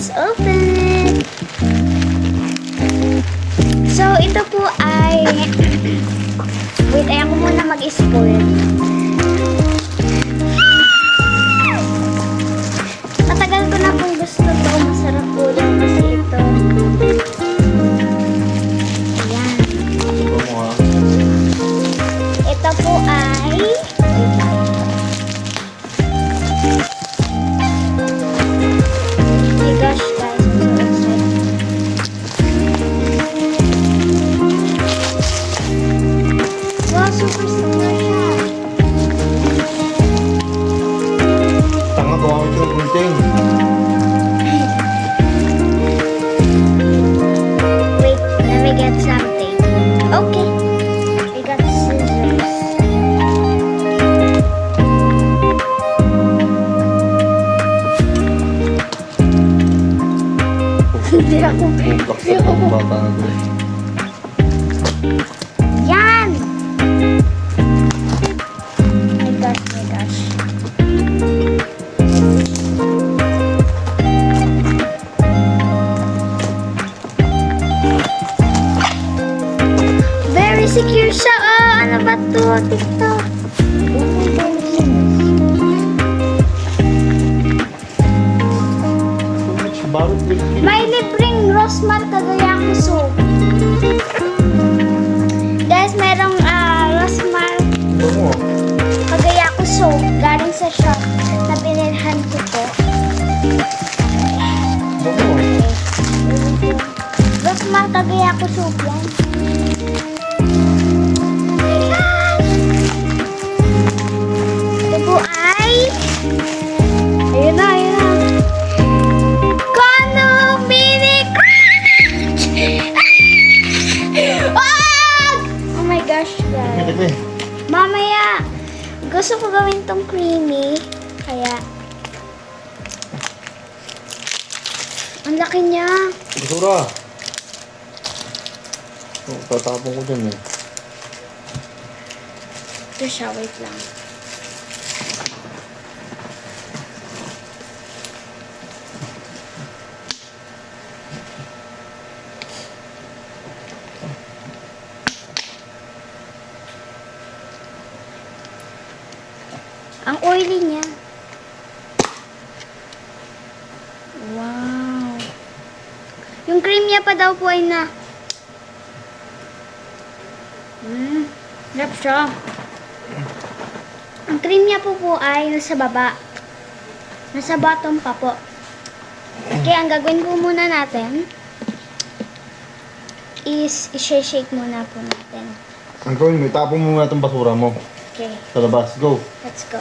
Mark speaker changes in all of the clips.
Speaker 1: let's open it. So, ito po ay... Wait, ayan ko muna mag-spoil. Matagal ko na pong gusto to. Masarap po lang kasi ito. Ayan. Ito po ay... Oh my gosh, guys. I'm so excited. Wow, super similar siya.
Speaker 2: Tanga ko ako yung gunting.
Speaker 1: Wait, let me get something. Okay. I got scissors. Hindi ako.
Speaker 2: Baksa pa ang bata na to.
Speaker 1: Yan! My gosh, my gosh. Very secure siya. Ah, ano ba to? TikTok.
Speaker 2: Barot din.
Speaker 1: May libreng Rosmar Kagayaki soup. Guys, merong Rosmar
Speaker 2: Bango.
Speaker 1: Kagayaki soup. Galing sa shop na binilhan ko po.
Speaker 2: Bango.
Speaker 1: Rosmar Kagayaki soup yan. Ito po ay... Ayun na, ayun na. Kono Mini Crunch! Wag! Oh my gosh, guys.
Speaker 2: Ito eh.
Speaker 1: Mamaya, gusto ko gawin tong creamy. Kaya, ang laki niya.
Speaker 2: Basura. Oh, tatapon ko dyan eh.
Speaker 1: Ito siya, wait lang. Ang oily niya. Wow. Yung cream niya pa daw po ay na. Sarap siya. Ang cream niya po ay nasa baba. Nasa bottom pa po. Okay, ang gagawin po muna natin is i-shake muna po natin.
Speaker 2: Ang gawin mo, itapon mo muna itong basura mo.
Speaker 1: Okay,
Speaker 2: Sa labas. Go.
Speaker 1: let's go.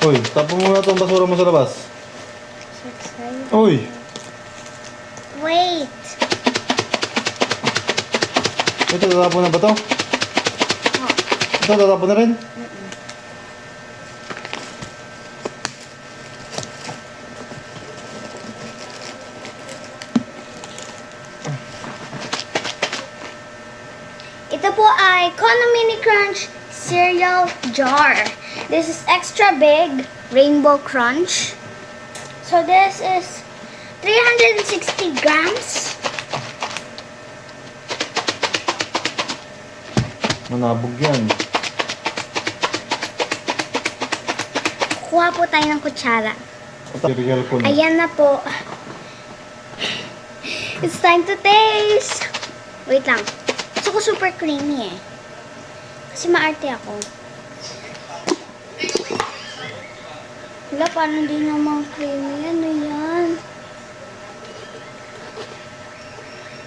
Speaker 2: Uy, tapon mo muna itong basura mo sa labas.
Speaker 1: So excited.
Speaker 2: Uy!
Speaker 1: Wait.
Speaker 2: Ito, tatapon na ba to?
Speaker 1: Oh.
Speaker 2: Ito, tatapon na rin?
Speaker 1: Ito po ay Kono Mini Crunch cereal jar. This is extra big rainbow crunch. So this is 360 grams.
Speaker 2: Manabog yan.
Speaker 1: Kuha po tayo ng kutsara.
Speaker 2: Cereal ko na.
Speaker 1: Ayan na po. It's time to taste. Wait lang. Gusto ko super creamy eh. Kasi maarte ako. Wala, parang hindi naman creamy. Ano yan?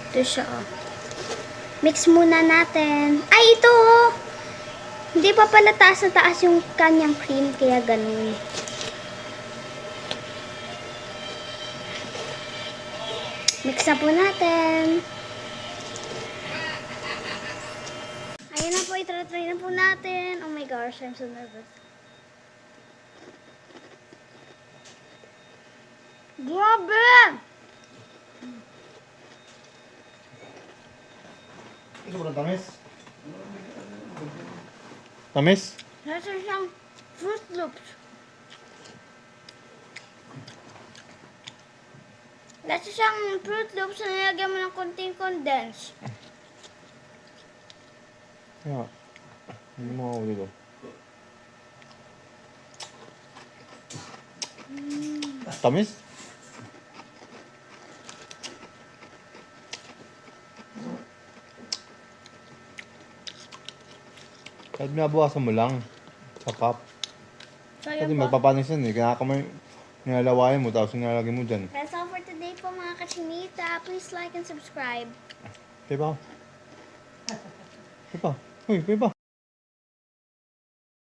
Speaker 1: Ito siya oh. Mix muna natin. Ay, ito oh! Hindi pa pala taas na taas yung kanyang cream. Kaya ganun. Mix na po natin. Ayan na po, itry na po natin. Oh my gosh, I'm so nervous. Grabe!
Speaker 2: Sobrang tamis. Tamis?
Speaker 1: Nasa siyang Fruit Loops. That's isang Fruit Loops na nilagyan mo ng konting condense.
Speaker 2: Kaya, hindi mo ako dito. Tamis? Kahit binabawasan mo lang sa cup.
Speaker 1: So,
Speaker 2: Kasi
Speaker 1: yun po.
Speaker 2: magpapanis yan eh. Kaya kamay nilalawayan mo tapos nilalagay mo dyan.
Speaker 1: That's all for today po mga kachinita. Please like and subscribe.
Speaker 2: Okay ba? Okay ba? Uy, okay ba?